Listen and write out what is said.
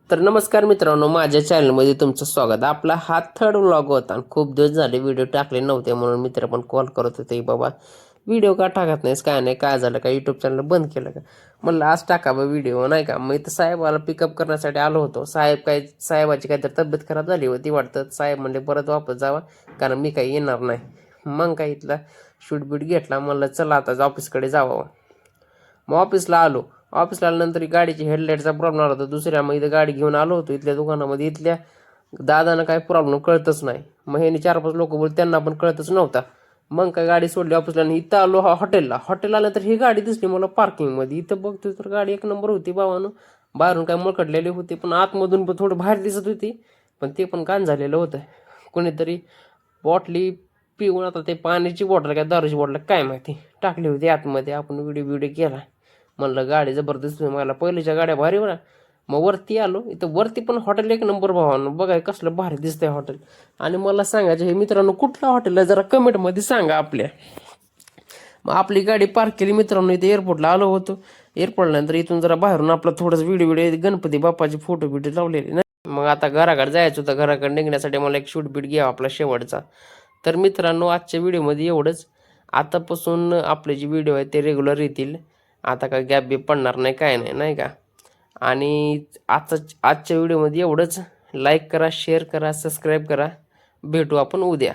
तर नमस्कार मित्रांनो, माझ्या चॅनलमध्ये तुमचं स्वागत. आपला हा थर्ड व्लॉग होता आणि खूप दिवस झाले व्हिडिओ टाकले नव्हते, म्हणून मित्र पण कॉल करत होते, बाबा व्हिडिओ का टाकत नाहीस, काय नाही, काय झालं का, यूट्यूब चॅनल बंद केलं का. म्हणलं आज टाकावं व्हिडिओ, नाही का. मग इथं साहेबाला पिकअप करण्यासाठी आलो होतो. साहेबाची काहीतरी तब्येत खराब झाली होती वाटतं. साहेब म्हणले परत वापस जावा, कारण मी काही येणार नाही. मग काय इथला शूटबीट घेतला, म्हणलं चला आता ऑफिसकडे जावं. मग ऑफिसला आलो. ऑफिसला आल्यानंतर गाडीची हेडलाईटचा प्रॉब्लेम आला होता दुसऱ्या. मग इथं गाडी घेऊन आलो होतो इथल्या दुकानामध्ये. इथल्या दादांना काय प्रॉब्लेम कळतच नाही. मग ह्याने 4-5 लोक बोल, त्यांना पण कळतच नव्हता. मग काय गाडी सोडली ऑफिसला आणि इथं आलो हॉटेल आल्यानंतर ही गाडी दिसली मला पार्किंगमध्ये. इथं बघतो तर गाडी एक नंबर होती भावानं. बाहेरून काय मळकटलेली होती, पण आतमधून पण थोडं बाहेर दिसत होती, पण ते पण घाण झालेलं होतं. कोणीतरी बॉटली पिऊन, आता ते पाण्याची बॉटल काय दारूची बॉटल काय माहिती, टाकली होती आतमध्ये. आपण व्हिडिओ केला. म्हणलं गाडी जबरदस्त, मला पहिलीच्या गाड्या भारी बरं. मग वरती आलो. इथं वरती पण हॉटेल एक नंबर भावानं, बघाय कसलं भारी दिसतंय हॉटेल. आणि मला सांगायचं हे मित्रांनो, कुठलं हॉटेल आहे जरा कमेंटमध्ये सांगा आपल्या. मग आपली गाडी पार्क केली मित्रांनो. इथे एअरपोर्टला आलो होतो. एअरपोर्टला नंतर इथून जरा बाहेरून आपला थोडंसं व्हिडिओ गणपती बाप्पाचे फोटो बिटो लावलेले नाही. मग आता घराकडे जायचं होतं. घराकडे निघण्यासाठी मला एक शूट बीट घ्यावा आपला शेवटचा. तर मित्रांनो, आजच्या व्हिडिओमध्ये एवढंच. आतापासून आपले जे व्हिडिओ आहेत ते रेग्युलर येतील. आता काय गॅप बी पडणार नाही, काय नाही, नाही का. आणि आजच्या व्हिडिओमध्ये एवढंच. लाईक करा, शेअर करा, सबस्क्राईब करा. भेटू आपण उद्या.